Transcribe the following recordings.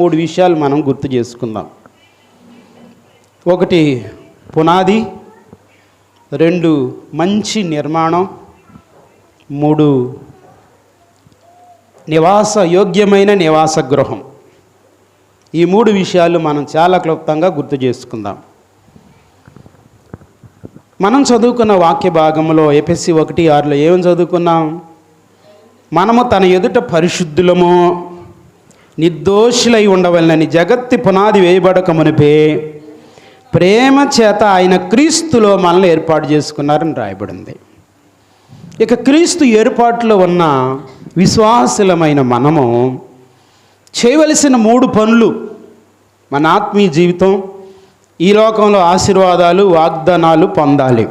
3 విషయాలు మనం గుర్తు చేసుకుందాం. 1 పునాది, 2 మంచి నిర్మాణం, 3 యోగ్యమైన నివాస గృహం. ఈ 3 విషయాలు మనం చాలా క్లుప్తంగా గుర్తు చేసుకుందాం. మనం చదువుకున్న వాక్య భాగంలో ఎఫెసీ 1:6 ఏమని చదువుకున్నాం? మనము తన ఎదుట పరిశుద్ధులము నిర్దోషులై ఉండవలనని జగత్తి పునాది వేయబడక మునిపే ప్రేమ చేత ఆయన క్రీస్తులో మనల్ని ఏర్పాటు చేసుకున్నారని రాయబడింది. ఇక క్రీస్తు ఏర్పాటులో ఉన్న విశ్వాసులమైన మనము చేయవలసిన 3 పనులు, మన ఆత్మీయ జీవితం, ఈ లోకంలో ఆశీర్వాదాలు, వాగ్దానాలు పొందాలి.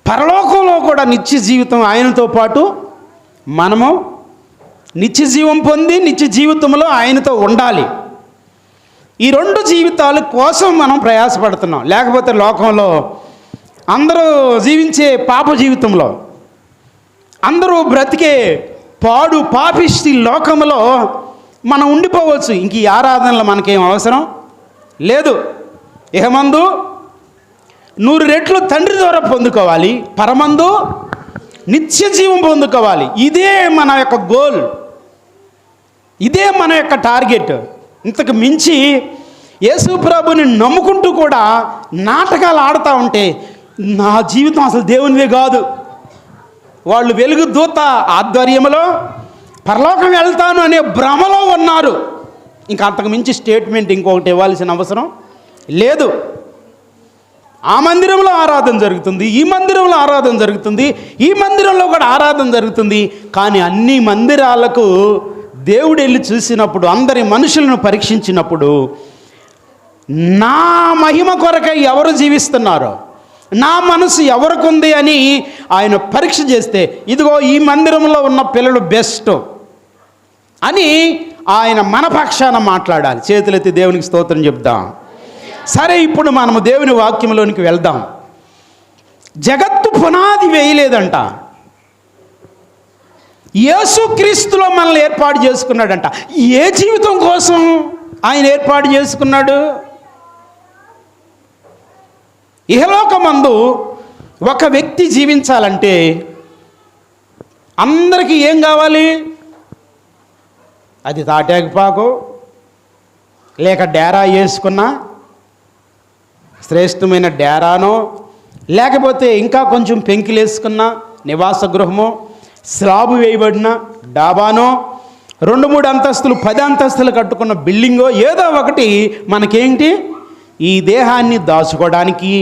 పరలోకంలో కూడా నిత్య జీవితం ఆయనతో పాటు మనము నిత్య జీవం పొంది నిత్య జీవితంలో ఆయనతో ఉండాలి. ఈ 2 జీవితాల కోసం మనం ప్రయాసపడుతున్నాం. లేకపోతే లోకంలో అందరూ జీవించే పాప జీవితంలో, అందరూ బ్రతికే పాడు పాపిష్టి లోకంలో మనం ఉండిపోవచ్చు. ఇంక ఈ ఆరాధనలు మనకేం అవసరం లేదు. ఇహమందు 100 రెట్లు తండ్రి ద్వారా పొందుకోవాలి, పరమందు నిత్య జీవం పొందుకోవాలి. ఇదే మన యొక్క గోల్, ఇదే మన యొక్క టార్గెట్. ఇంతకు మించి యేసు ప్రభుని నమ్ముకుంటూ కూడా నాటకాలు ఆడుతూ ఉంటే నా జీవితం అసలు దేవునివే కాదు. వాళ్ళు వెలుగు దూత ఆధ్వర్యంలో పరలోకం వెళ్తాను అనే భ్రమలో ఉన్నారు. ఇంకా అంతకు మించి స్టేట్మెంట్ ఇంకొకటి ఇవ్వాల్సిన అవసరం లేదు. ఆ మందిరంలో ఆరాధన జరుగుతుంది, ఈ మందిరంలో ఆరాధన జరుగుతుంది, ఈ మందిరంలో కూడా ఆరాధన జరుగుతుంది. కానీ అన్ని మందిరాలకు దేవుడు వెళ్ళి చూసినప్పుడు, అందరి మనుషులను పరీక్షించినప్పుడు, నా మహిమ కొరకై ఎవరు జీవిస్తున్నారో, నా మనసు ఎవరికి ఉంది అని ఆయన పరీక్ష చేస్తే, ఇదిగో ఈ మందిరంలో ఉన్న పిల్లలు బెస్ట్ అని ఆయన మన పక్షాన మాట్లాడాలి. చేతులెత్తి దేవునికి స్తోత్రం చెప్దాం. సరే, ఇప్పుడు మనము దేవుని వాక్యంలోనికి వెళ్దాం. జగత్తు పునాది వేయలేదంట, యేసుక్రీస్తులో మనల్ని ఏర్పాటు చేసుకున్నాడంట. ఏ జీవితం కోసం ఆయన ఏర్పాటు చేసుకున్నాడు? ఇహలోకమందు ఒక వ్యక్తి జీవించాలంటే అందరికీ ఏం కావాలి? అది తాటాకుపాకు లేక డేరా వేసుకున్నా శ్రేష్టమైన డేరానో, లేకపోతే ఇంకా కొంచెం పెంకిలేసుకున్న నివాస గృహమో, స్లాబు వేయబడిన డాబానో, 2-3 అంతస్తులు 10 అంతస్తులు కట్టుకున్న బిల్డింగో, ఏదో ఒకటి మనకేంటి? ఈ దేహాన్ని దాచుకోవడానికి,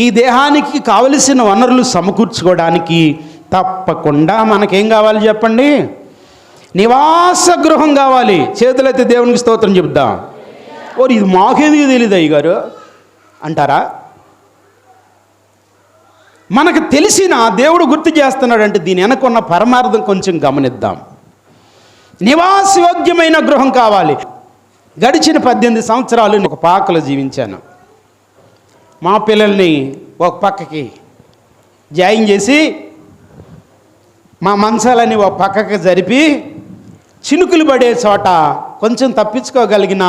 ఈ దేహానికి కావలసిన వనరులు సమకూర్చుకోవడానికి తప్పకుండా మనకేం కావాలి చెప్పండి? నివాస గృహం కావాలి. చేతులైతే దేవునికి స్తోత్రం చెప్దాం. ఓరి, ఇది మాకేది తెలియదు అయ్యగారు అంటారా? మనకు తెలిసిన దేవుడు గుర్తు చేస్తున్నాడంటే దీని వెనకున్న పరమార్థం కొంచెం గమనిద్దాం. నివాసయోగ్యమైన గృహం కావాలి. గడిచిన 18 సంవత్సరాలు ఒక పాకలో జీవించాను. మా పిల్లల్ని ఒక పక్కకి జాయిన్ చేసి, మా మంచాలని ఒక పక్కకి జరిపి, చినుకులు పడే చోట కొంచెం తప్పించుకోగలిగిన,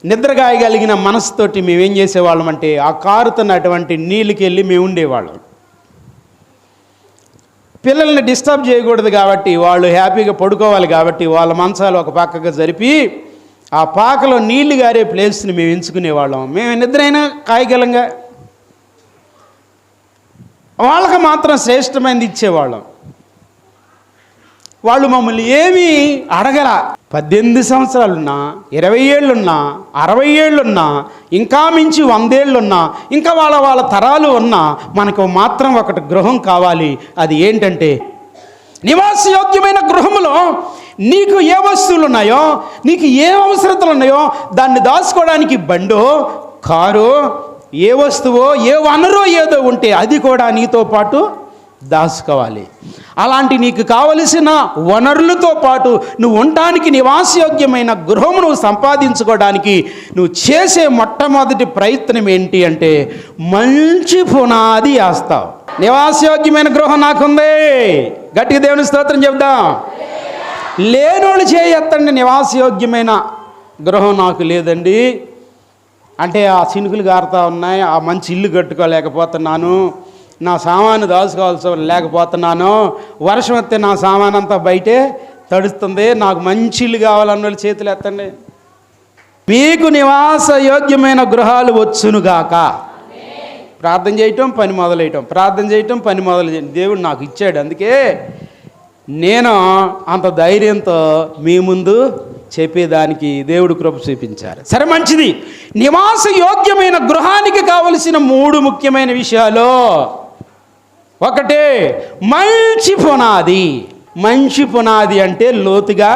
నిద్రగాయగలిగిన మనసుతోటి మేమేం చేసేవాళ్ళం అంటే, ఆ కారుతున్నటువంటి నీళ్ళకి వెళ్ళి మేము ఉండేవాళ్ళం. పిల్లల్ని డిస్టర్బ్ చేయకూడదు కాబట్టి, వాళ్ళు హ్యాపీగా పడుకోవాలి కాబట్టి, వాళ్ళ మంచాలు ఒక పక్కగా జరిపి ఆ పాకలో నీళ్లు గారే ప్లేస్ని మేము ఎంచుకునేవాళ్ళం. మేము నిద్రైనా కాయగలంగా, వాళ్ళకి మాత్రం శ్రేష్టమైనది ఇచ్చేవాళ్ళం. వాళ్ళు మమ్మల్ని ఏమీ అడగల. 18 సంవత్సరాలున్నా, 20 ఏళ్ళున్నా, 60 ఏళ్ళున్నా, ఇంకా మించి 100 ఏళ్ళున్నా, ఇంకా వాళ్ళ తరాలు ఉన్నా, మనకు మాత్రం ఒకటి గృహం కావాలి. అది ఏంటంటే, నివాసయోగ్యమైన గృహంలో నీకు ఏ వస్తువులు ఉన్నాయో, నీకు ఏ అవసరతలు ఉన్నాయో దాన్ని దాచుకోవడానికి బండో, కారో, ఏ వస్తువో, ఏ వనరో ఏదో ఉంటే అది కూడా నీతో పాటు దాచుకోవాలి. అలాంటి నీకు కావలసిన వనరులతో పాటు నువ్వు ఉండటానికి నివాసయోగ్యమైన గృహం నువ్వు సంపాదించుకోవడానికి నువ్వు చేసే మొట్టమొదటి ప్రయత్నం ఏంటి అంటే, మంచి పునాది వేస్తావు. నివాసయోగ్యమైన గృహం నాకుంది, గట్టిగా దేవుని స్తోత్రం చెప్దాం. లేనోళ్ళు చేయెత్తండి నివాసయోగ్యమైన గృహం నాకు లేదండి, అంటే ఆ చినుకులు గారుతూ ఉన్నాయి, ఆ మంచి ఇల్లు కట్టుకోలేకపోతున్నాను, నా సామాను దాచుకోవాల్సి లేకపోతున్నాను, వర్షం వస్తే నా సామాన్ అంతా బయటే తడుస్తుంది, నాకు మంచి ఇల్లు కావాలన్న వాళ్ళు చేతులు ఎత్తండి. మీకు నివాస యోగ్యమైన గృహాలు వచ్చునుగాక. ప్రార్థన చేయటం, పని మొదలెయటం, ప్రార్థన చేయటం, పని మొదలు. దేవుడు నాకు ఇచ్చాడు, అందుకే నేను అంత ధైర్యంతో మీ ముందు చెప్పేదానికి దేవుడు కృప చూపించారు. సరే, మంచిది. నివాస యోగ్యమైన గృహానికి కావలసిన 3 ముఖ్యమైన విషయాలు. ఒకటే మంచి పునాది. మంచి పునాది అంటే లోతుగా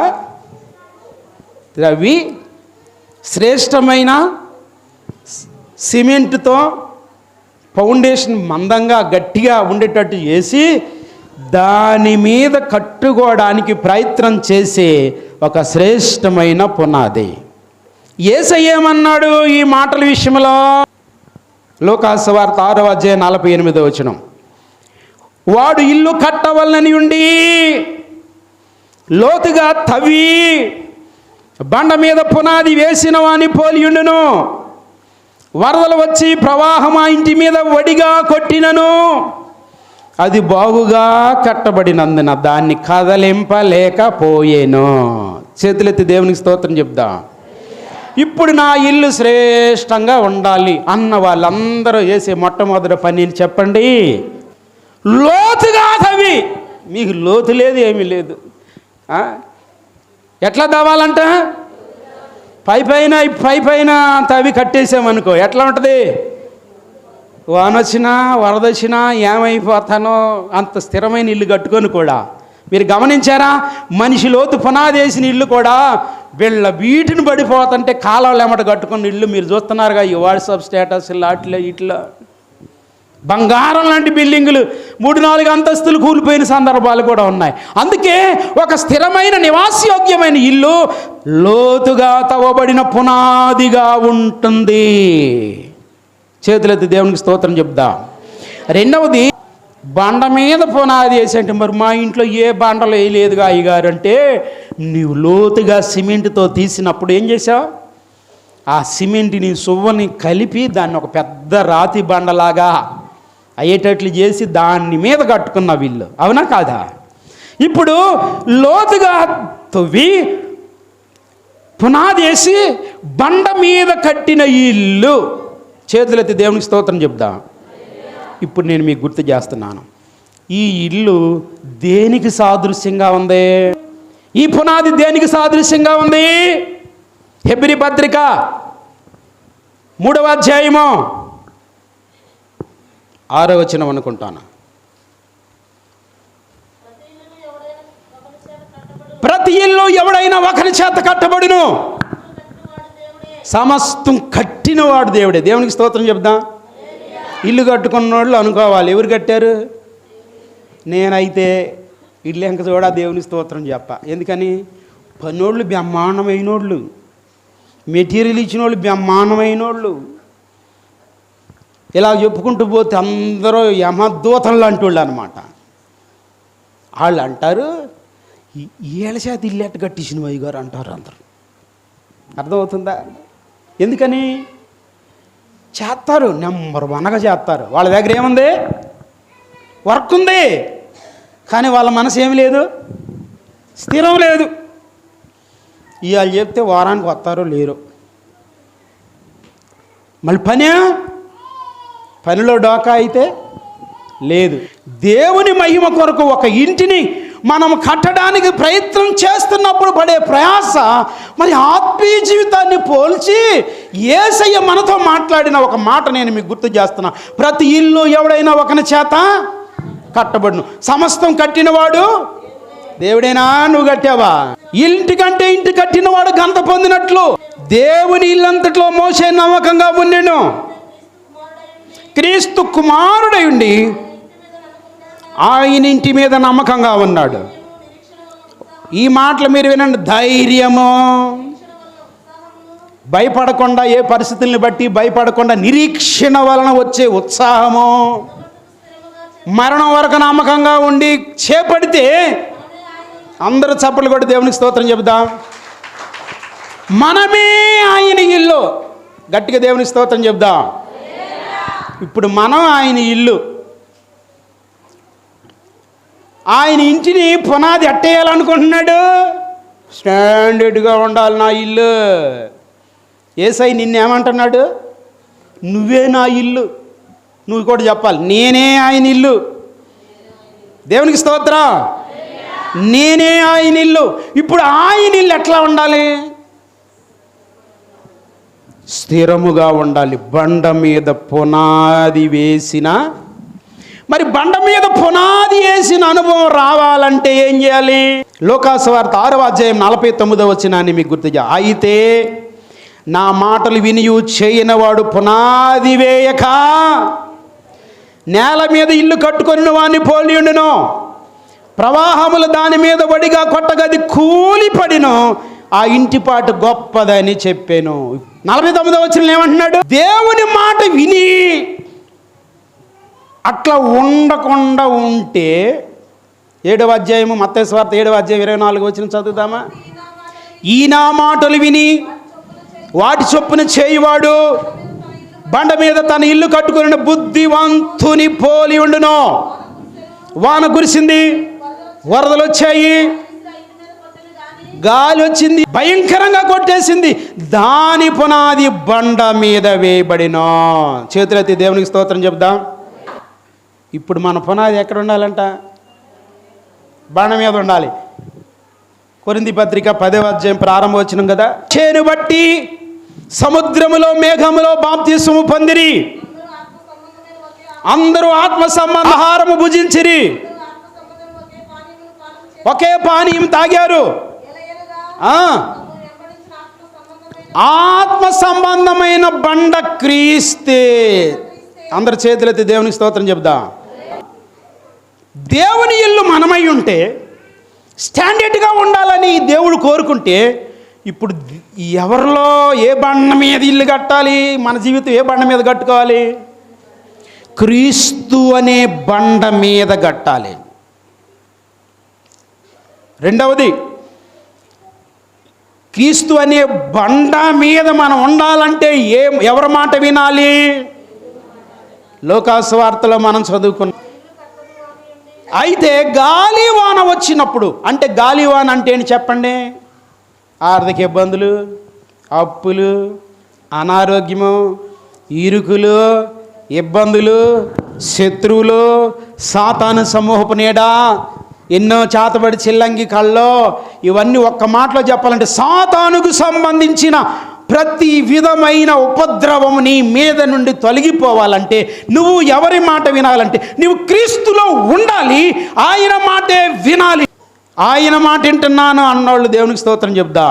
త్రవ్వి శ్రేష్టమైన సిమెంట్తో ఫౌండేషన్ మందంగా గట్టిగా ఉండేటట్టు చేసి దాని మీద కట్టుకోవడానికి ప్రయత్నం చేసే ఒక శ్రేష్టమైన పునాది. యేసయ్య ఏమన్నాడు ఈ మాటల విషయంలో? లూకాసు వార్త 6వ అధ్యాయం 48వ వచనం. వాడు ఇల్లు కట్టవలనని ఉండి లోతుగా తవ్వి బండ మీద పునాది వేసిన వాని పోలియుండును. వరదలు వచ్చి ప్రవాహం ఆ ఇంటి మీద వడిగా కొట్టినను అది బాగుగా కట్టబడినందున దాన్ని కదలింపలేకపోయేను. చేతులెత్తి దేవునికి స్తోత్రం చెప్దాం. ఇప్పుడు నా ఇల్లు శ్రేష్టంగా ఉండాలి అన్న వాళ్ళందరూ చేసే మొట్టమొదటి పని చెప్పండి, లోతుగా తవ్వి. మీకు లోతు లేదు, ఏమీ లేదు. ఎట్లా తవ్వాలంట? పై పైన తవ్వి కట్టేసామనుకో ఎట్లా ఉంటుంది? వానొచ్చినా వరదొచ్చినా ఏమైపోతానో అంత స్థిరమైన ఇల్లు కట్టుకొని కూడా. మీరు గమనించారా? మనిషి లోతు పునాది వేసిన ఇల్లు కూడా వీటిని పడిపోతుంటే కాలాలు ఎమ్మట కట్టుకున్న ఇల్లు మీరు చూస్తున్నారుగా ఈ వాట్సాప్ స్టేటస్ అట్లా ఇట్లా. బంగారం లాంటి బిల్డింగులు 3-4 అంతస్తులు కూలిపోయిన సందర్భాలు కూడా ఉన్నాయి. అందుకే ఒక స్థిరమైన నివాసయోగ్యమైన ఇల్లు లోతుగా తవ్వబడిన పునాదిగా ఉంటుంది. చేతులెత్తి దేవునికి స్తోత్రం చెప్దాం. రెండవది, బండ మీద పునాది వేసి అంటే మరి మా ఇంట్లో ఏ బండలు వేయలేదుగా అయ్యగారు అంటే, నీవు లోతుగా సిమెంట్తో తీసినప్పుడు ఏం చేసావు? ఆ సిమెంట్ని సువ్వని కలిపి దాన్ని ఒక పెద్ద రాతి బండలాగా అయ్యేటట్లు చేసి దాని మీద కట్టుకున్న వీళ్ళు. అవునా కాదా? ఇప్పుడు లోతుగా తవ్వి పునాది వేసి బండ మీద కట్టిన ఇల్లు. చేతులెత్తి దేవునికి స్తోత్రం చెప్దాం. ఇప్పుడు నేను మీకు గుర్తు చేస్తున్నాను, ఈ ఇల్లు దేనికి సాదృశ్యంగా ఉంది? ఈ పునాది దేనికి సాదృశ్యంగా ఉంది? హెబ్రీ పత్రిక 3వ అధ్యాయము 6వ వచనం అనుకుంటాను. ప్రతి ఇల్లు ఎవడైనా ఒకరి చేత కట్టబడును, సమస్తం కట్టినవాడు దేవుడే. దేవునికి స్తోత్రం చెప్దాం. ఇల్లు కట్టుకున్న వాళ్ళు అనుకోవాలి, ఎవరు కట్టారు? నేనైతే ఇల్లు ఎంక చూడా దేవునికి స్తోత్రం చెప్ప. ఎందుకని? పనోళ్ళు బ్రహ్మాండమైనోళ్ళు, మెటీరియల్ ఇచ్చిన వాళ్ళు బ్రహ్మాండమైనోళ్ళు. ఇలా చెప్పుకుంటూ పోతే అందరూ యమదూతలు లాంటి వాళ్ళు అనమాట. వాళ్ళు అంటారు, ఏళ్ళ చేత ఇల్లు ఎట్ట కట్టించిన వయ్య గారు అంటారు అందరూ. అర్థమవుతుందా? ఎందుకని? చేస్తారు, నెంబర్ 1గా చేస్తారు. వాళ్ళ దగ్గర ఏముంది? వర్క్ ఉంది, కానీ వాళ్ళ మనసు ఏమి లేదు, స్థిరం లేదు. ఇవాళ చెప్తే వారానికి వస్తారో లేరో. మళ్ళీ పనిలో డోకా అయితే లేదు. దేవుని మహిమ కొరకు ఒక ఇంటిని మనం కట్టడానికి ప్రయత్నం చేస్తున్నప్పుడు పడే ప్రయాస మరి ఆత్మీయ జీవితాన్ని పోల్చి యేసయ్య మనతో మాట్లాడిన ఒక మాట నేను మీకు గుర్తు చేస్తున్నా. ప్రతి ఇల్లు ఎవడైనా ఒకని చేత కట్టబడును, సమస్తం కట్టినవాడు దేవుడేనా? నువ్వు కట్టావా? ఇంటి కంటే ఇంటి కట్టినవాడు ఘనత పొందినట్లు దేవుని ఇల్లంతట్లో మోసే నమ్మకంగా ఉండెను. క్రీస్తు కుమారుడై ఉండి ఆయన ఇంటి మీద నమ్మకంగా ఉన్నాడు. ఈ మాటలు మీరు వినండి. ధైర్యము, భయపడకుండా, ఏ పరిస్థితుల్ని బట్టి భయపడకుండా నిరీక్షణ వలన వచ్చే ఉత్సాహము, మరణం వరకు నమ్మకంగా ఉండి చేపడితే అందరూ చప్పట్లు కొట్టి దేవునికి స్తోత్రం చెబుదాం. మనమే ఆయన ఇల్లు. గట్టిగా దేవుని స్తోత్రం చెప్దాం. ఇప్పుడు మనం ఆయన ఇల్లు. ఆయన ఇంటిని పునాది అట్టేయాలనుకుంటున్నాడు. స్టాండర్డ్గా ఉండాలి నా ఇల్లు. యేసయ్య నిన్నేమంటున్నాడు? నువ్వే నా ఇల్లు. నువ్వు కూడా చెప్పాలి, నేనే ఆయన ఇల్లు. దేవునికి స్తోత్రం. నేనే ఆయన ఇల్లు. ఇప్పుడు ఆయన ఇల్లు ఎట్లా ఉండాలి? స్థిరముగా ఉండాలి. బండ మీద పునాది వేసిన, మరి బండ మీద పునాది వేసిన అనుభవం రావాలంటే ఏం చేయాలి? లోకాసు వార్త 6వ అధ్యాయం 49వ వచనాన్ని మీకు గుర్తుగా, అయితే నా మాటలు వినియు చేయనివాడు పునాది వేయక నేల మీద ఇల్లు కట్టుకొని వాడిని పోలి ఉండును. ప్రవాహములు దాని మీద వడిగా కొట్టగది కూలిపడిను. ఆ ఇంటిపాటు గొప్పదని చెప్పాను. 49వ వచనం ఏమంటున్నాడు? దేవుని మాట విని అట్లా ఉండకుండా ఉంటే, 7వ అధ్యాయము మత్తయి సువార్త 7వ అధ్యాయం 24వ వచనం చదువుదామా? ఈ నా మాటలు విని వాటి చొప్పున చేయువాడు బండ మీద తన ఇల్లు కట్టుకుని బుద్ధివంతుని పోలి ఉండును. వాన కురిసింది, వరదలు వచ్చాయి, గాలి వచ్చింది, భయంకరంగా కొట్టేసింది, దాని పునాది బండ మీద వేయబడినో. చేతులెత్తి దేవునికి స్తోత్రం చెప్దాం. ఇప్పుడు మన పునాది ఎక్కడ ఉండాలంట? బండ మీద ఉండాలి. కొరింథీ పత్రిక 10వ అధ్యాయం ప్రారంభ వచనం కదా, చేను బట్టి సముద్రములో మేఘములో బాప్తిస్మము పొందిరి, అందరూ ఆత్మ సంబంధ ఆహారము భుజించిరి, ఒకే పానీయం తాగారు. ఆత్మ సంబంధమైన బండ క్రీస్తే. అందరి చేతులెత్తి దేవునికి స్తోత్రం చెప్దాం. దేవుని ఇల్లు మనమై ఉంటే, స్టాండర్డ్గా ఉండాలని దేవుడు కోరుకుంటే, ఇప్పుడు ఎవరిలో ఏ బండ మీద ఇల్లు కట్టాలి? మన జీవితం ఏ బండ మీద కట్టుకోవాలి? క్రీస్తు అనే బండ మీద కట్టాలి. రెండవది, క్రీస్తు అనే బండ మీద మనం ఉండాలంటే ఎవరి మాట వినాలి? లోకాసు వార్తలో మనం చదువుకున్నాం. అయితే గాలివాన వచ్చినప్పుడు, అంటే గాలివాన అంటే ఏంటి చెప్పండి? ఆర్థిక ఇబ్బందులు, అప్పులు, అనారోగ్యము, ఇరుకులు, ఇబ్బందులు, శత్రువులు, సాతాను సమూహపు నీడ, ఎన్నో చేతబడి చిల్లంగి కళ్ళో, ఇవన్నీ ఒక్క మాటలో చెప్పాలంటే సాతానుకు సంబంధించిన ప్రతి విధమైన ఉపద్రవము నీ మీద నుండి తొలగిపోవాలంటే నువ్వు ఎవరి మాట వినాలంటే నువ్వు క్రీస్తులో ఉండాలి. ఆయన మాటే వినాలి. ఆయన మాట వింటున్నాను అన్నోళ్ళు దేవునికి స్తోత్రం చెప్దా.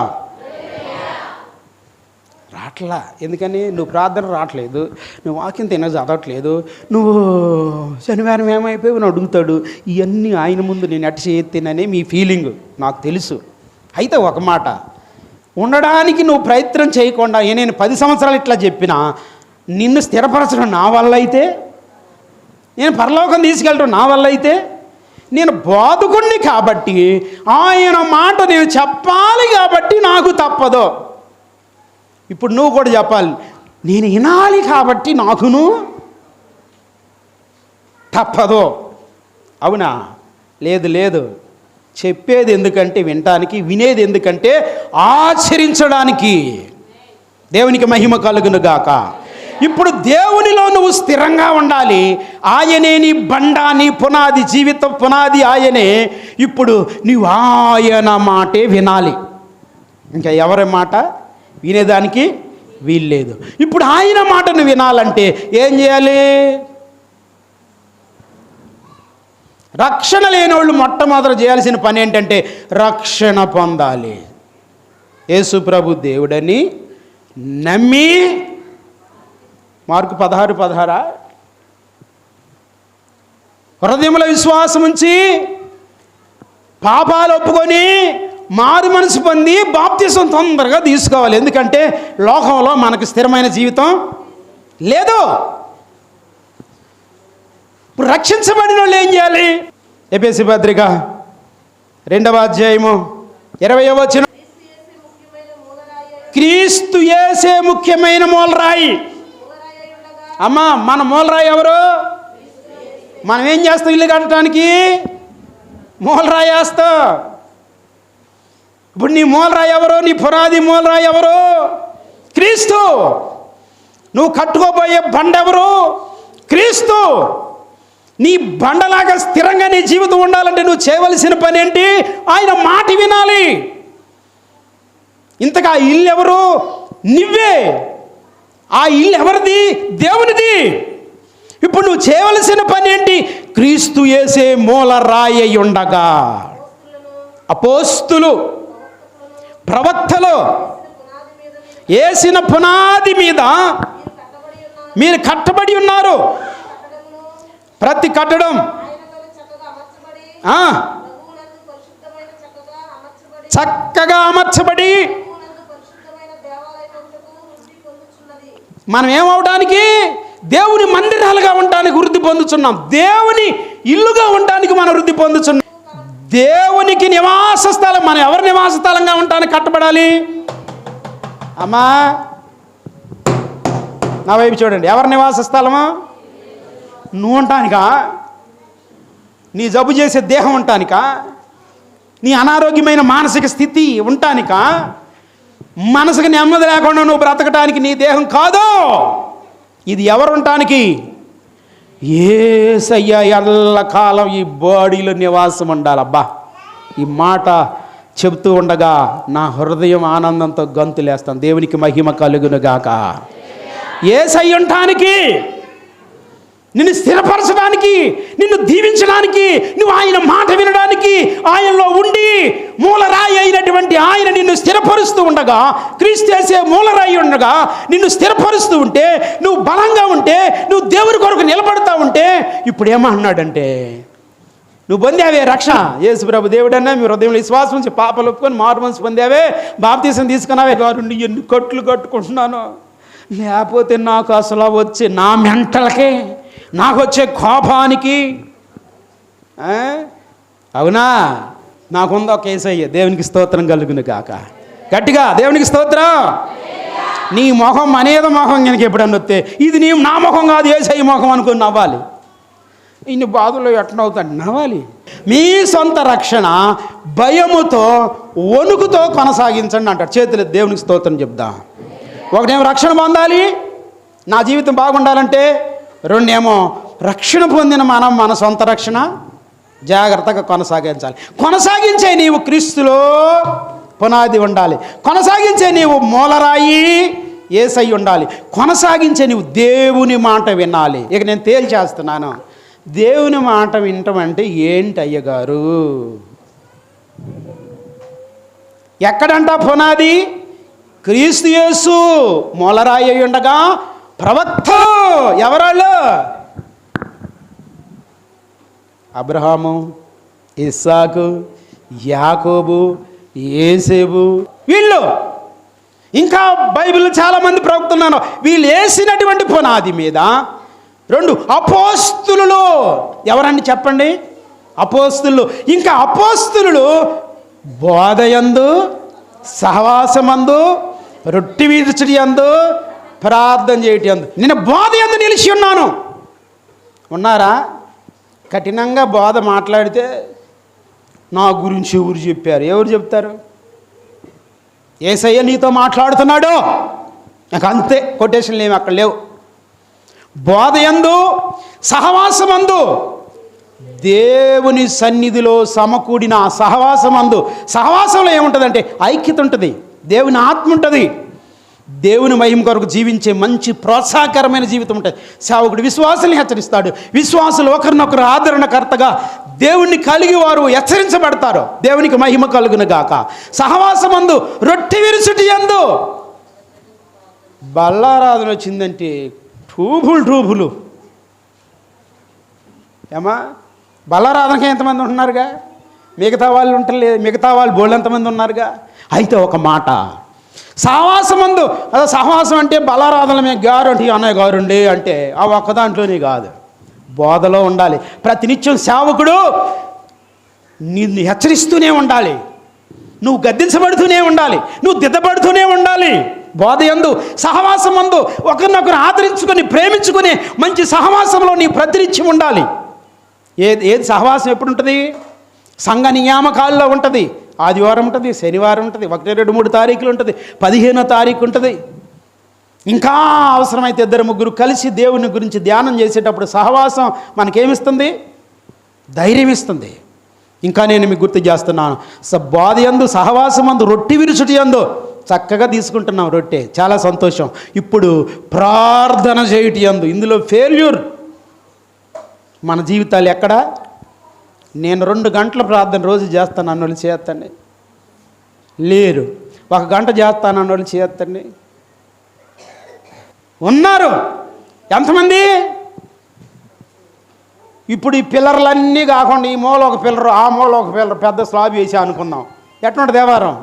రాట్లా. ఎందుకని? నువ్వు ప్రార్థన రావట్లేదు, నువ్వు వాక్యం చదవట్లేదు, నువ్వు శనివారం ఏమైపోయి నువ్వు అడుగుతాడు. ఇవన్నీ ఆయన ముందు నేను ఎట్ట చేయెత్తినని మీ ఫీలింగ్ నాకు తెలుసు. అయితే ఒక మాట, ఉండడానికి నువ్వు ప్రయత్నం చేయకుండా నేను 10 సంవత్సరాలు ఇట్లా చెప్పినా నిన్ను స్థిరపరచడం నా వల్ల అయితే, నేను పరలోకం తీసుకెళ్ళడం నా వల్ల అయితే, నేను బోధకుణ్ణి కాబట్టి ఆయన మాట నేను చెప్పాలి కాబట్టి నాకు తప్పదు. ఇప్పుడు నువ్వు కూడా చెప్పాలి, నేను వినాలి కాబట్టి నాకును తప్పదు. అవునా? లేదు లేదు. చెప్పేది ఎందుకంటే వినటానికి, వినేది ఎందుకంటే ఆచరించడానికి. దేవునికి మహిమ కలుగును గాక. ఇప్పుడు దేవునిలో నువ్వు స్థిరంగా ఉండాలి. ఆయనే నీ బండ, నీ పునాది, జీవిత పునాది ఆయనే. ఇప్పుడు నువ్వు ఆయన మాటే వినాలి, ఇంకా ఎవరి మాట వినేదానికి వీల్లేదు. ఇప్పుడు ఆయన మాటను వినాలంటే ఏం చేయాలి? రక్షణ లేనివాళ్ళు మొట్టమొదట చేయాల్సిన పని ఏంటంటే రక్షణ పొందాలి. యేసు ప్రభు దేవుడని నమ్మి, మార్కు 16:16, హృదయంలో విశ్వాసం ఉంచి పాపాలు ఒప్పుకొని మారు మనసు పొంది బాప్తిసం తొందరగా తీసుకోవాలి. ఎందుకంటే లోకంలో మనకు స్థిరమైన జీవితం లేదు. ఇప్పుడు రక్షించబడిన వాళ్ళు ఏం చేయాలి? ఎఫెసీ పత్రిక 2వ అధ్యాయము 20వ వచనం, క్రీస్తు యేసే ముఖ్యమైన మూలరాయి. అమ్మా, మన మూలరాయి ఎవరు? మనం ఏం చేస్తాం? ఇల్లు కట్టడానికి మూలరాయి వేస్తాం. ఇప్పుడు నీ మూలరాయి ఎవరు? నీ పునాది మూలరాయి ఎవరు? క్రీస్తు. నువ్వు కట్టుకోబోయే బండ ఎవరు? క్రీస్తు. నీ బండలాగా స్థిరంగా నీ జీవితం ఉండాలంటే నువ్వు చేయవలసిన పని ఏంటి? ఆయన మాట వినాలి. ఇంతగా ఆ ఇల్లు ఎవరు? నువ్వే. ఆ ఇల్లు ఎవరిది? దేవునిది. ఇప్పుడు నువ్వు చేయవలసిన పని ఏంటి? క్రీస్తు యేసే మూలరాయి అయి ఉండగా అపోస్తులు ప్రవక్తలు వేసిన పునాది మీద మీరు కట్టబడి ఉన్నారు. ప్రతి కట్టడం చక్కగా అమర్చబడి మనం ఏమవడానికి? దేవుని మందిరాలుగా ఉండడానికి వృద్ధి పొందుతున్నాం. దేవుని ఇల్లుగా ఉండడానికి మనం వృద్ధి పొందుతున్నాం. దేవునికి నివాస స్థలం. మనం ఎవరి నివాస స్థలంగా ఉండడానికి కట్టబడాలి? అమ్మా, నా వైపు చూడండి. ఎవరి నివాస స్థలమా? నువ్వు ఉండటానికా? నీ జబ్బు చేసే దేహం ఉండటానికా? నీ అనారోగ్యమైన మానసిక స్థితి ఉండటానికా? మనసుకు నెమ్మది లేకుండా నువ్వు బ్రతకటానికి నీ దేహం కాదు. ఇది ఎవరు ఉండటానికి? యేసయ్య ఎల్లకాలం ఈ బాడీలో నివాసం ఉండాలబ్బా. ఈ మాట చెబుతూ ఉండగా నా హృదయం ఆనందంతో గంతులేస్తాను. దేవునికి మహిమ కలుగునుగాక. యేసయ్య ఉండటానికి, నిన్ను స్థిరపరచడానికి, నిన్ను దీవించడానికి, నువ్వు ఆయన మాట వినడానికి, ఆయనలో ఉండి మూలరాయి అయినటువంటి ఆయన నిన్ను స్థిరపరుస్తూ ఉండగా, క్రీస్తు యేసే మూలరాయి ఉండగా నిన్ను స్థిరపరుస్తూ ఉంటే, నువ్వు బలంగా ఉంటే, నువ్వు దేవుని కొరకు నిలబడతా ఉంటే, ఇప్పుడు ఏమన్నాడంటే, నువ్వు పొందావే రక్షణ. యేసు ప్రభు దేవుడన్నా మీ హృదయంలో విశ్వాసం నుంచి పాపలు ఒప్పుకొని మారు మనసు పొందావే, బాప్తీసం తీసుకున్నావే. వారు ఎన్ని కట్లు కట్టుకుంటున్నాను, లేకపోతే నాకు అసలు వచ్చే నా మెంటలకే, నాకు వచ్చే కోపానికి, అవునా? నాకుందో ఒక యేసయ్య. దేవునికి స్తోత్రం కలుగును గాక. గట్టిగా దేవునికి స్తోత్రం. నీ మొహం అనేద మొహం కనుక ఎప్పుడన్నా వస్తే, ఇది నా మొహం కాదు యేసయ్య మొహం అనుకుని నవ్వాలి. ఇన్ని బాధలు ఎట్లవుతాడు? నవ్వాలి. మీ సొంత రక్షణ భయముతో వణుకుతో కొనసాగించండి అంటాడు. చేతులు దేవునికి స్తోత్రం చెప్దాం. ఒకటేమో రక్షణ పొందాలి, నా జీవితం బాగుండాలంటే. రెండేమో రక్షణ పొందిన మన సొంత రక్షణ జాగ్రత్తగా కొనసాగించాలి. కొనసాగించే నీవు క్రీస్తులో పునాది ఉండాలి. కొనసాగించే నీవు మూలరాయి యేసయ్య ఉండాలి. కొనసాగించే నీవు దేవుని మాట వినాలి. ఇక నేను తేల్చేస్తున్నాను. దేవుని మాట వినటం అంటే ఏంటి అయ్యగారు? ఎక్కడంట పునాది? క్రీస్తు యేసు మూలరాయి అయి ఉండగా ప్రవక్తలు ఎవరాళ్ళు? అబ్రహాము, ఇస్సాకు, యాకోబు, యేసేపు, వీళ్ళు. ఇంకా బైబిల్ చాలామంది ప్రవక్తలున్నారు. వీళ్ళు వేసినటువంటి పునాది మీద రెండు అపోస్తులు. ఎవరండి చెప్పండి? అపోస్తులు. ఇంకా అపోస్తులు బోధయందు, సహవాసమందు, రొట్టె విరుచుడి యందు, ప్రార్థన చేయటి యందు. నేను బోధ యందు నిలిచి ఉన్నాను. ఉన్నారా? కఠినంగా బోధ మాట్లాడితే నా గురించి ఎవరు చెప్పారు? ఎవరు చెప్తారు? యేసయ్య నీతో మాట్లాడుతున్నాడు. నాకు అంతే, కొటేషన్లు ఏమి అక్కడ లేవు. బోధయందు, సహవాసమందు, దేవుని సన్నిధిలో సమకూడిన సహవాసమందు. సహవాసంలో ఏముంటుందంటే ఐక్యత ఉంటుంది, దేవుని ఆత్మ ఉంటుంది, దేవుని మహిమ కొరకు జీవించే మంచి ప్రోత్సాహకరమైన జీవితం ఉంటుంది. సేవకుడు విశ్వాసాన్ని హెచ్చరిస్తాడు. విశ్వాసులు ఒకరినొకరు ఆదరణకర్తగా దేవుణ్ణి కలిగి వారు హెచ్చరించబడతారు. దేవునికి మహిమ కలుగును గాక. సహవాసమందు, రొట్టె విరుచుటి యందు. బల్లారాధన వచ్చిందంటే ట్రూపులు. ఏమా, బల్లారాధనకి ఎంతమంది ఉంటున్నారుగా? మిగతా వాళ్ళు ఉంటలేదు. మిగతా వాళ్ళు బోళ్ళు ఎంతమంది ఉన్నారుగా? అయితే ఒక మాట, సహవాసమందు. అదే సహవాసం అంటే బలారాధన మేము గారంటి అన్నయ్య గారుండి అంటే ఆ ఒక్క దాంట్లోనే కాదు, బోధలో ఉండాలి. ప్రతినిత్యం సేవకుడు నిన్ను హెచ్చరిస్తూనే ఉండాలి. నువ్వు గద్దించబడుతూనే ఉండాలి, నువ్వు దిద్దబడుతూనే ఉండాలి. బోధ యందు, సహవాసం అందు ఒకరినొకరు ఆదరించుకొని ప్రేమించుకొని మంచి సహవాసంలో నీ ప్రతినిత్యం ఉండాలి. ఏది సహవాసం ఎప్పుడు ఉంటుంది? సంఘ నియామకాల్లో ఉంటుంది. ఆదివారం ఉంటుంది, శనివారం ఉంటుంది, 1, 2, 3 తారీఖులు ఉంటుంది, 15వ తారీఖు ఉంటుంది. ఇంకా అవసరమైతే 2, 3 కలిసి దేవుని గురించి ధ్యానం చేసేటప్పుడు సహవాసం మనకేమిస్తుంది? ధైర్యం ఇస్తుంది. ఇంకా నేను మీకు గుర్తు చేస్తున్నాను, బోధ యందు, సహవాసం అందు, రొట్టె విరుచుటి యందు చక్కగా తీసుకుంటున్నాం రొట్టె, చాలా సంతోషం. ఇప్పుడు ప్రార్థన చేయుటి యందు, ఇందులో ఫెయిల్యూర్. మన జీవితాలు ఎక్కడ? నేను 2 గంటల ప్రార్థన రోజు చేస్తాను అన్నోళ్ళు చేయొద్దండి, లేరు. 1 గంట చేస్తాను అన్నోళ్ళు చేయొద్దండి, ఉన్నారు. ఎంతమంది? ఇప్పుడు ఈ పిల్లర్లన్నీ కాకుండా ఈ మూల ఒక పిల్లరు, ఆ మూల ఒక పిల్లరు, పెద్ద స్లాబ్ వేసి అనుకుందాం. ఎట్లుంటుంది దేవారం?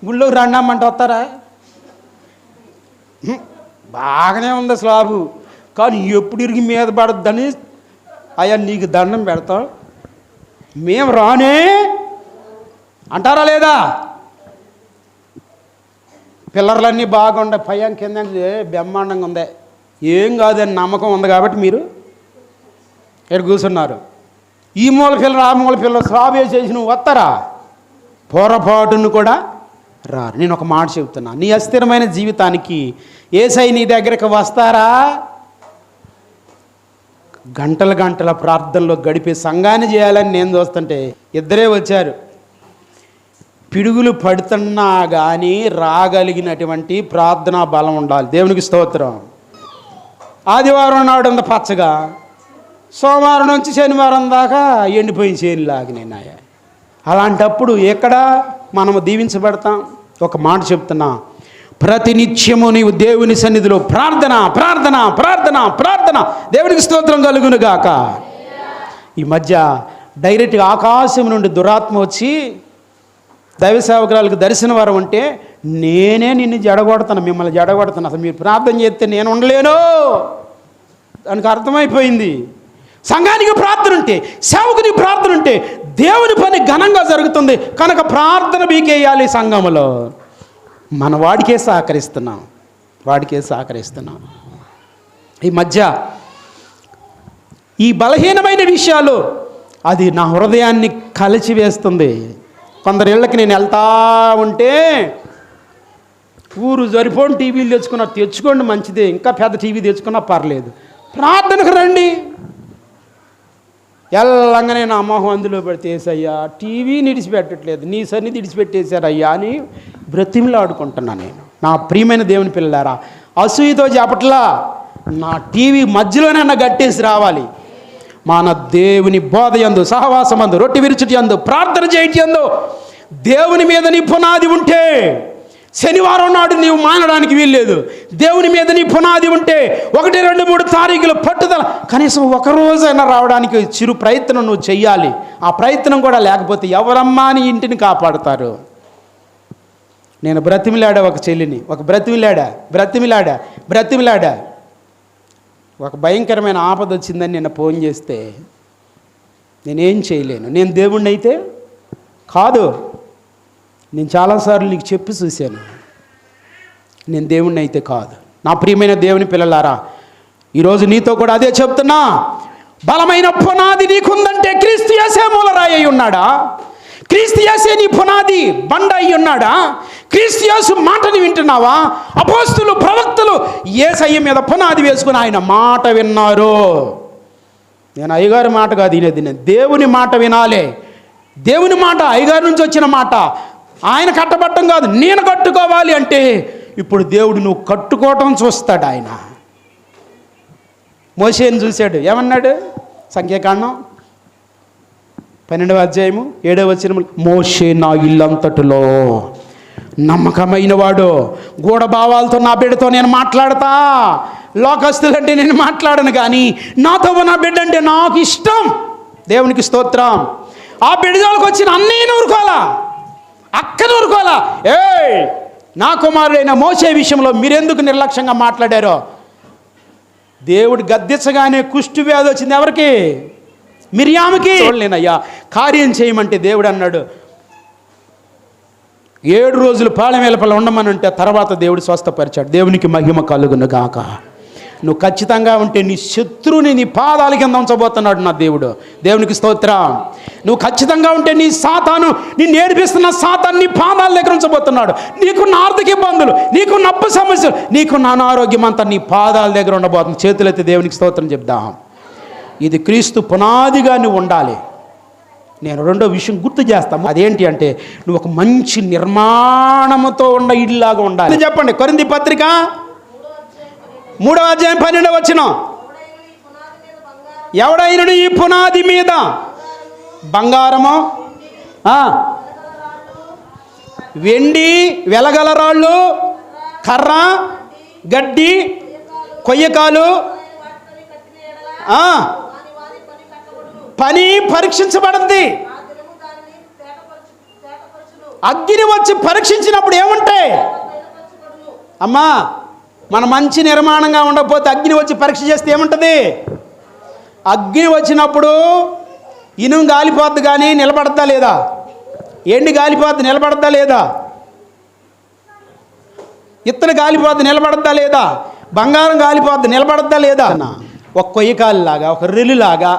గుళ్ళోకి రండమ్మంటే వస్తారా? బాగానే ఉంది స్లాబు, కానీ ఎప్పుడు ఇరిగి మీద పడద్దని అయ్యా నీకు దండం పెడతాం, మేము రానే అంటారా లేదా? పిల్లర్లన్నీ బాగుంటాయి, పైన కింద బ్రహ్మాండంగా ఉంది, ఏం కాదని నమ్మకం ఉంది కాబట్టి మీరు ఇక్కడ కూర్చున్నారు. ఈ మూల పిల్లలు, ఆ మూల పిల్లలు స్లాబ్ వేసేసి నువ్వు వస్తారా? పొరపాటును కూడా రారు. నేను ఒక మాట చెబుతున్నా, నీ అస్థిరమైన జీవితానికి యేసయ్య నీ దగ్గరికి వస్తారా? గంటల గంటల ప్రార్థనలో గడిపే సంఘాన్ని చేయాలని నేను చూస్తుంటే 2 వచ్చారు. పిడుగులు పడుతున్నా కానీ రాగలిగినటువంటి ప్రార్థనా బలం ఉండాలి. దేవునికి స్తోత్రం. ఆదివారం నాడు అంత పచ్చగా, సోమవారం నుంచి శనివారం దాకా ఎండిపోయిన చేనులాగినాయి. అలాంటప్పుడు ఎక్కడ మనము దీవించబడతాం? ఒక మాట చెప్తున్నా, ప్రతినిత్యము నీవు దేవుని సన్నిధిలో ప్రార్థన ప్రార్థన ప్రార్థన ప్రార్థన. దేవునికి స్తోత్రం కలుగును గాక. ఈ మధ్య డైరెక్ట్గా ఆకాశం నుండి దురాత్మ వచ్చి దైవ సేవకురాలకు దర్శన వరం ఉంటే, నేనే నిన్ను జడగొడతాను, మిమ్మల్ని జడగొడతాను, అసలు మీరు ప్రార్థన చేస్తే నేను ఉండలేను దానికి అర్థమైపోయింది. సంఘానికి ప్రార్థన ఉంటే, సేవకునికి ప్రార్థన ఉంటే దేవుని పని ఘనంగా జరుగుతుంది. కనుక ప్రార్థన బీకేయాలి సంఘములో. మన వాడికే సహకరిస్తున్నాం. ఈ మధ్య ఈ బలహీనమైన విషయాలు అది నా హృదయాన్ని కలిచివేస్తుంది. కొందరు ఇళ్ళకి నేను వెళ్తా ఉంటే, ఊరు సరిపోని టీవీలు తెచ్చుకోండి మంచిదే, ఇంకా పెద్ద టీవీ తెచ్చుకున్నా పర్లేదు, ప్రార్థనకు రండి. ఎల్లంగానే నా మొహం అందులో పెడితే, యేసయ్యా టీవీ నిడిచిపెట్టట్లేదు, నీ సన్నిధి విడిచిపెట్టేశారయ్యా అని బ్రతిమలాడుకుంటున్నా నేను. నా ప్రియమైన దేవుని పిల్లలారా, అసూయతో చెప్పట్లా, నా టీవీ మధ్యలోనైనా గట్టేసి రావాలి. మన దేవుని బోధ యందు, సహవాసమందు, రొట్టె విరుచుటి యందు, ప్రార్థన చేయటి యందు దేవుని మీద నీ పునాది ఉంటే, శనివారం నాడు నీవు మానడానికి వీల్లేదు. దేవుని మీద నీ పునాది ఉంటే 1, 2, 3 తారీఖులు పట్టుదల, కనీసం 1 రోజైనా రావడానికి చిరు ప్రయత్నం నువ్వు చెయ్యాలి. ఆ ప్రయత్నం కూడా లేకపోతే ఎవరమ్మా నీ ఇంటిని కాపాడుతారు? నేను బ్రతిమిలాడా ఒక చెల్లిని, బ్రతిమిలాడా ఒక భయంకరమైన ఆపద వచ్చిందని నిన్న ఫోన్ చేస్తే, నేనేం చేయలేను. నేను దేవుణ్ణి అయితే కాదు. నేను చాలాసార్లు నీకు చెప్పి చూశాను, నేను దేవుణ్ణి అయితే కాదు. నా ప్రియమైన దేవుని పిల్లలారా, ఈరోజు నీతో కూడా అదే చెప్తున్నా. బలమైన పునాది నీకుందంటే క్రీస్తు యేసే మూలరాయి అయి ఉన్నాడా? క్రీస్తు యేసే నీ పునాది బండ అయి ఉన్నాడా? క్రీస్తు యేసు మాటని వింటున్నావా? అపోస్తులు, ప్రవక్తలు యేసయ్య మీద పునాది వేసుకుని ఆయన మాట విన్నారు. నేను అయ్యగారి మాట కాదు వినేది, నేను దేవుని మాట వినాలి. దేవుని మాట, అయ్యగారి నుంచి వచ్చిన మాట. ఆయన కట్టబట్టం కాదు, నేను కట్టుకోవాలి అంటే ఇప్పుడు దేవుడు నువ్వు కట్టుకోవటం చూస్తాడు. ఆయన మోషేని చూశాడు, ఏమన్నాడు? సంఖ్యాకాండం 12వ అధ్యాయము 7వ వచనం, మోషే నా ఇల్లంతటిలో నమ్మకమైన వాడు, గూఢభావాలతో నా బిడ్డతో నేను మాట్లాడతా, లోకస్తులంటే నేను మాట్లాడను, కానీ నాతో నా బిడ్డ అంటే నాకు ఇష్టం. దేవునికి స్తోత్రం. ఆ బిడ్డలకు వచ్చిన అన్నయ్యను ఊరుకోవాలా, అక్కను ఊరుకోవాలా. నా కుమారుడైన మోషే విషయంలో మీరెందుకు నిర్లక్ష్యంగా మాట్లాడారో? దేవుడు గద్దించగానే కుష్టు వ్యాధి వచ్చింది ఎవరికి? మిరియాముకి. నేనయ్యా కార్యం చేయమంటే దేవుడు అన్నాడు, 7 రోజులు పాలెం వెలుపల ఉండమనంటే తర్వాత దేవుడు స్వస్థపరిచాడు. దేవునికి మహిమ కలుగును గాక. నువ్వు ఖచ్చితంగా ఉంటే నీ శత్రువుని నీ పాదాల కింద ఉంచబోతున్నాడు నా దేవుడు. దేవునికి స్తోత్రం. నువ్వు ఖచ్చితంగా ఉంటే నీ సాతాను నిన్ను ఏడిపిస్తున్న సాతాను నీ పాదాల దగ్గర ఉంచబోతున్నాడు. నీకున్న ఆర్థిక ఇబ్బందులు, నీకున్న అప్పు సమస్యలు, నీకున్న అనారోగ్యం అంతా నీ పాదాల దగ్గర ఉండబోతుంది. చేతులైతే దేవునికి స్తోత్రం చెప్దాం. ఇది క్రీస్తు పునాదిగా నువ్వు ఉండాలి. నేను రెండో విషయం గుర్తు చేస్తాము. అదేంటి అంటే నువ్వు ఒక మంచి నిర్మాణముతో ఉన్న ఇల్లాగా ఉండాలి. చెప్పండి, కొరింథీ పత్రిక 3వ అధ్యాయం 12వ వచనం. ఎవడైనను ఈ పునాది మీద బంగారము, వెండి, వెలగల రాళ్ళు, కర్ర, గడ్డి, కొయ్యకాలు, పని పరీక్షించబడింది. అగ్ని వచ్చి పరీక్షించినప్పుడు ఏముంటాయి అమ్మా? మన మంచి నిర్మాణంగా ఉండకపోతే అగ్ని వచ్చి పరీక్ష చేస్తే ఏముంటుంది? అగ్ని వచ్చినప్పుడు ఇనుము గాలిపోద్ది కానీ నిలబడద్దా లేదా? ఎండి గాలిపోద్ది నిలబడద్దా లేదా? ఇత్తడి గాలిపోద్ది నిలబడద్దా లేదా? బంగారం గాలిపోద్ది నిలబడద్దా లేదా? ఒక కొయ్యకాలులాగా, ఒక రెల్లులాగా,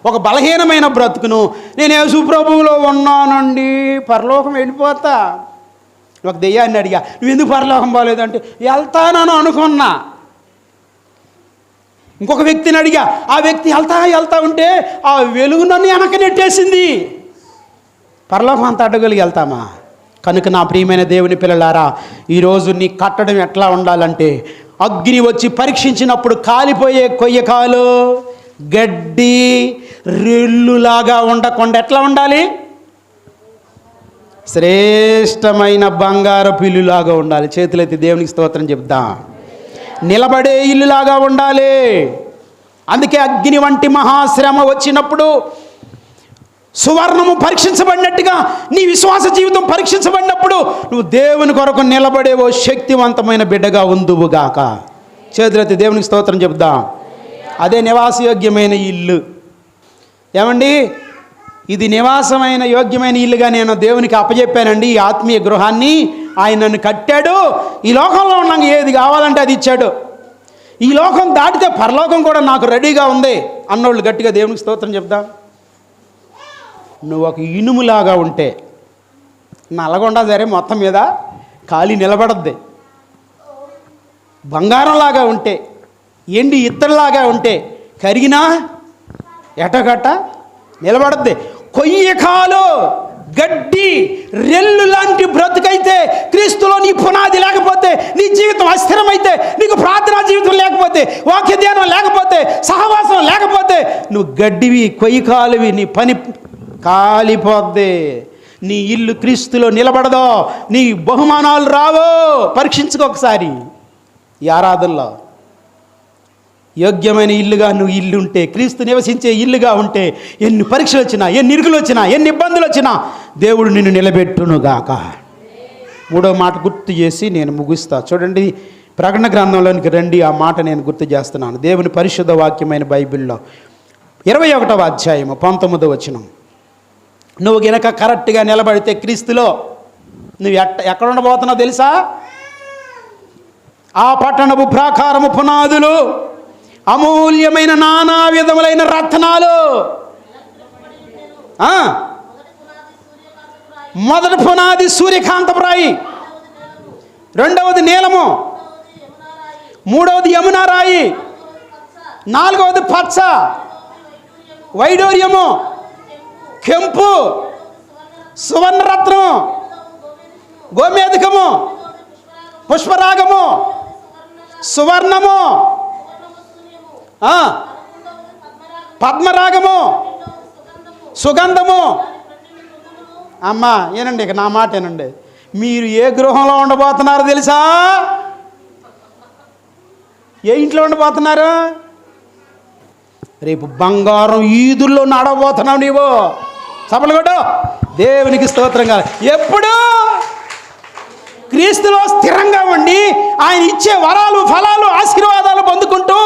ఒక బలహీనమైన బ్రతుకును నేను యేసు ప్రభువులో ఉన్నానండి, పరలోకం వెళ్ళిపోతా. ఒక దెయ్యాన్ని అడిగా, నువ్వు ఎందుకు పరలోకం పోలేదంటే వెళ్తానని అనుకున్నా. ఇంకొక వ్యక్తిని అడిగా, ఆ వ్యక్తి వెళ్తా ఉంటే ఆ వెలుగు నన్ను వెనక నెట్టేసింది. పరలోకం అంత అడ్డగలిగి వెళ్తామా? కనుక నా ప్రియమైన దేవుని పిల్లలారా, ఈరోజు నీ కట్టడం ఎట్లా ఉండాలంటే అగ్ని వచ్చి పరీక్షించినప్పుడు కాలిపోయే కొయ్యకాలు, గడ్డి, రెల్లులాగా ఉండకుండా ఎట్లా ఉండాలి? శ్రేష్టమైన బంగారు పిల్లులాగా ఉండాలి. చేతులైతే దేవునికి స్తోత్రం చెప్దాం. నిలబడే ఇల్లులాగా ఉండాలి. అందుకే అగ్ని వంటి మహాశ్రమ వచ్చినప్పుడు సువర్ణము పరీక్షించబడినట్టుగా నీ విశ్వాస జీవితం పరీక్షించబడినప్పుడు నువ్వు దేవుని కొరకు నిలబడేవో శక్తివంతమైన బిడ్డగా ఉందువుగాక. చేతులైతే దేవునికి స్తోత్రం చెప్దాం. అదే నివాసయోగ్యమైన ఇల్లు. ఏమండి, ఇది నివాసమైన యోగ్యమైన ఇల్లుగా నేను దేవునికి అప్పచెప్పానండి. ఈ ఆత్మీయ గృహాన్ని ఆయన నన్ను కట్టాడు. ఈ లోకంలో ఉన్నాక ఏది కావాలంటే అది ఇచ్చాడు. ఈ లోకం దాటితే పరలోకం కూడా నాకు రెడీగా ఉంది అన్నోళ్ళు గట్టిగా దేవునికి స్తోత్రం చెప్దాం. నువ్వు ఒక ఇనుములాగా ఉంటే నల్లగొండ సరే మొత్తం మీద ఖాళీ నిలబడద్ది. బంగారంలాగా ఉంటే, ఎండి ఇత్తడిలాగా ఉంటే కరిగినా ఎటగట్ట నిలబడద్ది. కొయ్యకాలు, గడ్డి, రెల్లు లాంటి బ్రతుకైతే, క్రీస్తులో నీ పునాది లేకపోతే, నీ జీవితం అస్థిరమైతే, నీకు ప్రార్థనా జీవితం లేకపోతే, వాక్య ధ్యానం లేకపోతే, సహవాసం లేకపోతే నువ్వు గడ్డివి, కొయ్యకాలువి, నీ పని కాలిపోద్ది. నీ ఇల్లు క్రీస్తులో నిలబడదో, నీ బహుమానాలు రావో. పరీక్షించుకో ఒకసారి. ఈ ఆరాధనలో యోగ్యమైన ఇల్లుగా నువ్వు ఇల్లు ఉంటే, క్రీస్తు నివసించే ఇల్లుగా ఉంటే, ఎన్ని పరీక్షలు వచ్చినా, ఎన్ని ఇరుగులు వచ్చినా, ఎన్ని ఇబ్బందులు వచ్చినా దేవుడు నిన్ను నిలబెట్టునుగాక. 3వ మాట గుర్తు చేసి నేను ముగిస్తా. చూడండి, ప్రకటన గ్రంథంలోనికి రండి. ఆ మాట నేను గుర్తు చేస్తున్నాను. దేవుని పరిశుద్ధ వాక్యమైన బైబిల్లో 21వ అధ్యాయము 19వ వచనం. నువ్వు గనక కరెక్ట్గా నిలబడితే క్రీస్తులో నువ్వు ఎక్కడ ఉండబోతున్నావు తెలుసా? ఆ పట్టణపు ప్రాకారము పునాదులు అమూల్యమైన నానా విధములైన రత్నాలు. మొదటి పునాది సూర్యకాంతపు రాయి, రెండవది నీలము, మూడవది యమునా రాయి, నాలుగవది పచ్చ, వైడూర్యము, కెంపు, సువర్ణరత్నము, గోమేధికము, పుష్పరాగము, సువర్ణము, పద్మరాగము, సుగంధము. అమ్మా ఏనండి, ఇక నా మాట ఏనండి. మీరు ఏ గృహంలో ఉండబోతున్నారు తెలుసా? ఏ ఇంట్లో ఉండబోతున్నారు? రేపు బంగారం ఈదుల్లో నడబోతున్నావు నీవు. సభలు కొట్టు. దేవునికి స్తోత్రం కాదు. ఎప్పుడు క్రీస్తులో స్థిరంగా ఉండి ఆయన ఇచ్చే వరాలు, ఫలాలు, ఆశీర్వాదాలు పొందుకుంటూ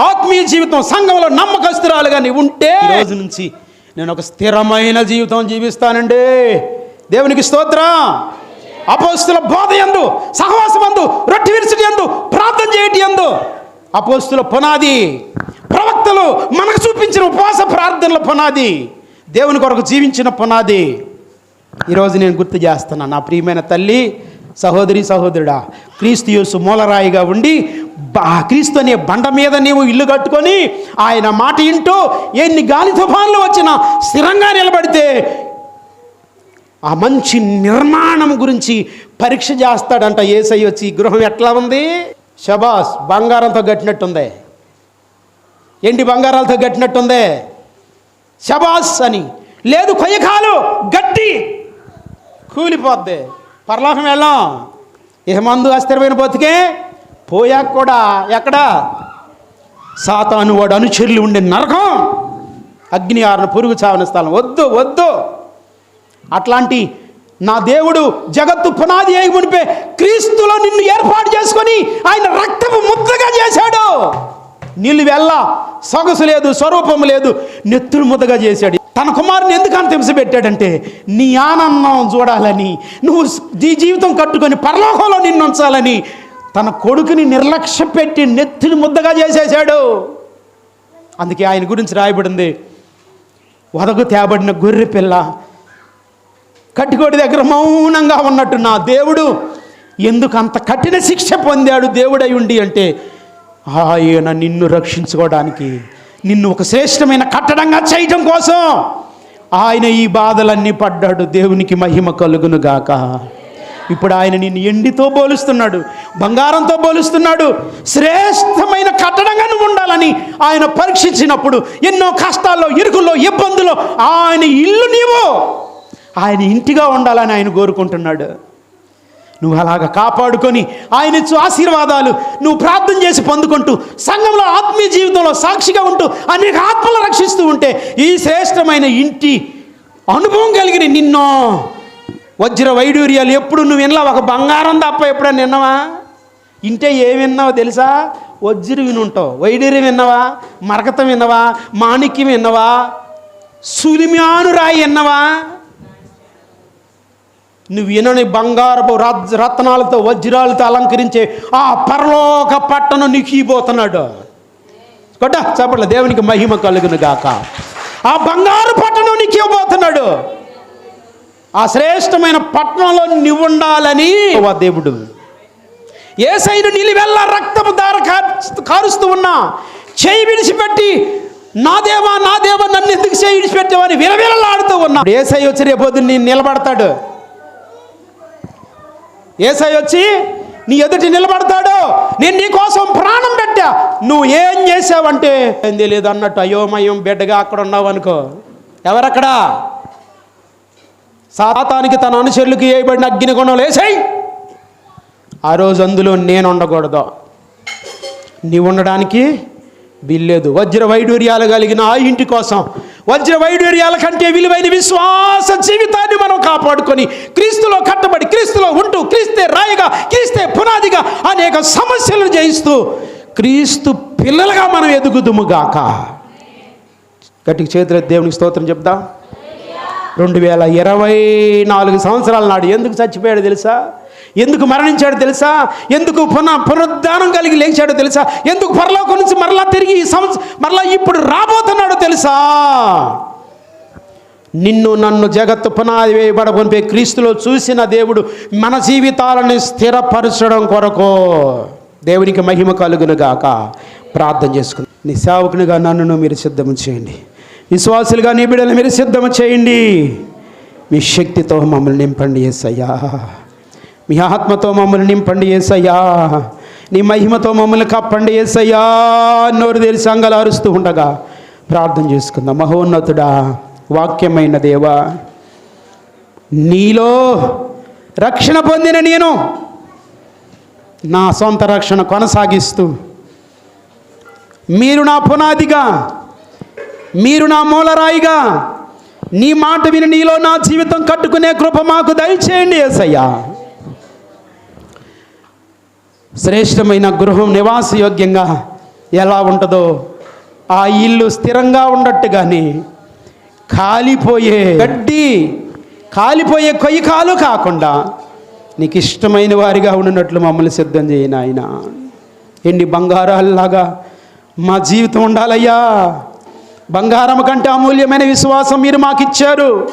ఆత్మీయ జీవితం, సంఘంలో నమ్మకస్తురాలుగా నీవు ఉంటే, ఈ రోజు నుంచి నేను ఒక స్థిరమైన జీవితం జీవిస్తానండి. దేవునికి స్తోత్రం. అపోస్తుల బోధ యందు, సహవాసమందు, రొట్టె విరుచుట యందు, ప్రార్థన చేయటి యందు అపోస్తుల పునాది, ప్రవక్తలు మనకు చూపించిన ఉపవాస ప్రార్థనల పునాది, దేవుని కొరకు జీవించిన పునాది. ఈరోజు నేను గుర్తు చేస్తున్నాను, నా ప్రియమైన తల్లి, సహోదరి, సహోదరుడా, క్రీస్తు యేసు మూలరాయిగా ఉండి క్రీస్తు అనే బండ మీద నీవు ఇల్లు కట్టుకొని ఆయన మాట వింటూ ఎన్ని గాలి తుఫాన్లు వచ్చినా స్థిరంగా నిలబడితే ఆ మంచి నిర్మాణం గురించి పరీక్ష చేస్తాడంట యేసయ్య వచ్చి. గృహం ఎట్లా ఉంది? షబాస్, బంగారంతో కట్టినట్టుంది. ఎండి బంగారాలతో కట్టినట్టుంది. షబాస్ అని లేదు, కొయ్యకాలు గట్టి కూలిపోద్ది. పరలోకం వెళ్ళాం. ఇక మందు అస్థిరమైన బతికే పోయాక కూడా ఎక్కడ? సాతాను వాడు అనుచరులు ఉండే నరకం, అగ్ని ఆరిన పురుగు చావని స్థలం. వద్దు వద్దు. అట్లాంటి నా దేవుడు జగత్తు పునాది అయి మునిపే క్రీస్తులో నిన్ను ఏర్పాటు చేసుకొని ఆయన రక్తపు ముద్దగా చేశాడు. నీళ్ళు వెళ్ళ సొగసు లేదు, స్వరూపం లేదు, నెత్తురు ముద్దగా చేశాడు. తన కుమారుని ఎందుకు అంత హింస పెట్టాడంటే నీ ఆనందం చూడాలని, నువ్వు నీ జీవితం కట్టుకొని పరలోకంలో నిన్ను ఉంచాలని తన కొడుకుని నిర్లక్ష్య పెట్టి నెత్తిని ముద్దగా చేసేసాడు. అందుకే ఆయన గురించి రాయబడింది, వదకు తేబడిన గొర్రె పిల్ల కట్టికోటి దగ్గర మౌనంగా ఉన్నట్టు నా దేవుడు ఎందుకు అంత కఠిన శిక్ష పొందాడు దేవుడై ఉండి అంటే, ఆయన నిన్ను రక్షించుకోవడానికి, నిన్ను ఒక శ్రేష్టమైన కట్టడంగా చేయటం కోసం ఆయన ఈ బాధలన్నీ పడ్డాడు. దేవునికి మహిమ కలుగును గాక. ఇప్పుడు ఆయన నిన్ను ఎండితో పోలుస్తున్నాడు, బంగారంతో పోలుస్తున్నాడు. శ్రేష్టమైన కట్టడంగా నువ్వు ఉండాలని ఆయన పరీక్షించినప్పుడు ఎన్నో కష్టాల్లో, ఇరుకుల్లో, ఇబ్బందుల్లో ఆయన ఇల్లు నీవు ఆయన ఇంటిగా ఉండాలని ఆయన కోరుకుంటున్నాడు. నువ్వు అలాగ కాపాడుకొని ఆయన ఇచ్చు ఆశీర్వాదాలు నువ్వు ప్రార్థన చేసి పొందుకుంటూ సంఘంలో ఆత్మీయ జీవితంలో సాక్షిగా ఉంటూ అనేక ఆత్మలు రక్షిస్తూ ఉంటే ఈ శ్రేష్టమైన ఇంటి అనుభవం కలిగిన నిన్నో వజ్ర వైడూర్యాలు ఎప్పుడు నువ్వు వినలా? ఒక బంగారం తప్ప ఎప్పుడన్నా విన్నావా? ఇంటే ఏమి విన్నావో తెలుసా? వజ్రం వినుంటావు, వైడూర్యం విన్నవా, మరకతం విన్నవా, మాణిక్యం విన్నవా, సులిమ్యాను రాయి విన్నవా? నువ్వు వినని బంగారపు రత్నాలతో వజ్రాలతో అలంకరించే ఆ పరలోక పట్టణం నీకు ఇవ్వబోతున్నాడు. కొట్ట చెప్పట్లే, దేవునికి మహిమ కలుగును గాక. ఆ బంగారు పట్టణం నీకు ఇవ్వబోతున్నాడు. ఆ శ్రేష్టమైన పట్టణంలో నువ్వు ఉండాలని దేవుడు యేసయ్యను నిలివెల్ల రక్తపు దార కారుస్తూ ఉన్నా చేయి విడిచిపెట్టి నా దేవా నా దేవా నన్ను ఎందుకు చేయి విడిచిపెట్టావని విలవిలలాడుతూ ఉన్నా. యేసయ్య వచ్చి రేపొద్దు నేను నిలబడతాడు. యేసయ్య వచ్చి నీ ఎదుటి నిలబడతాడు. నేను నీ కోసం ప్రాణం పెట్టా, నువ్వు ఏం చేసావంటే ఏం తెలియదు అన్నట్టు అయోమయం బిడ్డగా అక్కడ ఉన్నావు అనుకో. ఎవరక్కడ? సాతానికి తన అనుచరులకు వేయబడిన అగ్నిగుణం లేసాయి. ఆ రోజు అందులో నేను ఉండకూడదు, నీవు ఉండడానికి వీల్లేదు. వజ్ర వైడూర్యాలు కలిగిన ఆ ఇంటి కోసం, వజ్ర వైడూర్యాల కంటే విలువైన విశ్వాస జీవితాన్ని మనం కాపాడుకొని క్రీస్తులో కట్టబడి, క్రీస్తులో ఉంటూ, క్రీస్తే రాయిగా, క్రీస్తే పునాదిగా అనేక సమస్యలను జయిస్తూ క్రీస్తు పిల్లలుగా మనం ఎదుగుదుముగాక. గట్టికి చేతుల దేవునికి స్తోత్రం చెప్దాం. 2024 సంవత్సరాల నాడు ఎందుకు చచ్చిపోయాడు తెలుసా? ఎందుకు మరణించాడు తెలుసా? ఎందుకు పునరుద్ధానం కలిగి లేచాడో తెలుసా? ఎందుకు పరలోకం నుంచి మరలా తిరిగి మరలా ఇప్పుడు రాబోతున్నాడో తెలుసా? నిన్ను నన్ను జగత్తు పునాది వేయబడకొనిపే క్రీస్తులో చూసిన దేవుడు మన జీవితాలను స్థిరపరచడం కొరకు. దేవునికి మహిమ కలుగును గాక. ప్రార్థన చేసుకుని నీ సేవకునిగా నన్ను మీరు సిద్ధము చేయండి, విశ్వాసులుగా నీ బిడ్డలు మీరు సిద్ధము చేయండి. మీ శక్తితో మమ్మల్ని నింపండి యేసయ్యా, మీ ఆత్మతో మమ్మల్ని నింపండి యేసయ్యా, నీ మహిమతో మమ్మల్ని కప్పండి యేసయ్యా. నోరు తెరిచి సంఘాలు అరుస్తూ ఉండగా ప్రార్థన చేసుకుందాం. మహోన్నతుడా, వాక్యమైన దేవా, నీలో రక్షణ పొందిన నేను నా సొంత రక్షణ కొనసాగిస్తూ, మీరు నా పునాదిగా, మీరు నా మూలరాయిగా, నీ మాట విని నీలో నా జీవితం కట్టుకునే కృప మాకు దయచేయండి యేసయ్యా. శ్రేష్టమైన గృహం నివాసయోగ్యంగా ఎలా ఉంటుందో ఆ ఇల్లు స్థిరంగా ఉండట్టుగానే కాలిపోయే గడ్డి, కాలిపోయే కొయ్యకాలు కాకుండా నీకు ఇష్టమైన వారిగా ఉన్నట్లు మమ్మల్ని సిద్ధం చేయను ఆయన. ఎన్ని బంగారాల్లాగా మా జీవితం ఉండాలయ్యా. బంగారం కంటే అమూల్యమైన విశ్వాసం మీరు మాకు ఇచ్చారు.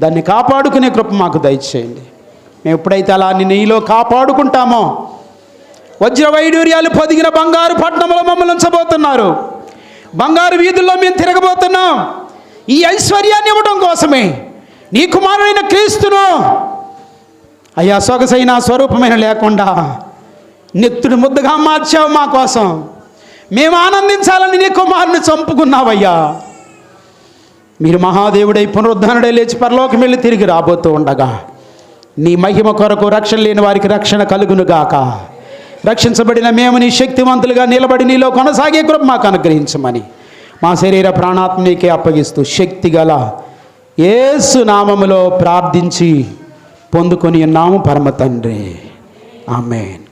దాన్ని కాపాడుకునే కృప మాకు దయచేయండి. మేము ఎప్పుడైతే అలా నీలో కాపాడుకుంటామో, వజ్ర వైడూర్యాలు పొదిగిన బంగారు పట్టణంలో మమ్మల్ని ఉంచబోతున్నారు. బంగారు వీధుల్లో మేము తిరగబోతున్నాం. ఈ ఐశ్వర్యాన్ని ఇవ్వడం కోసమే నీ కుమారుడైన క్రీస్తును అయ్యా సొగసైన స్వరూపమైన లేకుండా నెత్తుడి ముద్దగా మార్చావు మా కోసం. మేము ఆనందించాలని నీ కుమారుని చంపుకున్నావయ్యా. మీరు మహాదేవుడై పునరుద్ధరణుడై లేచి పరలోకం వెళ్ళి తిరిగి రాబోతూ ఉండగా నీ మహిమ కొరకు రక్షణ లేని వారికి రక్షణ కలుగునుగాక. రక్షించబడిన మేము నీ శక్తివంతులుగా నిలబడి నీలో కొనసాగే కృప మాకు అనుగ్రహించమని మా శరీర ప్రాణాత్మ నీకే అప్పగిస్తూ శక్తిగల యేసు నామములో ప్రార్థించి పొందుకొని ఉన్నాము పరమ తండ్రి. ఆమేన్.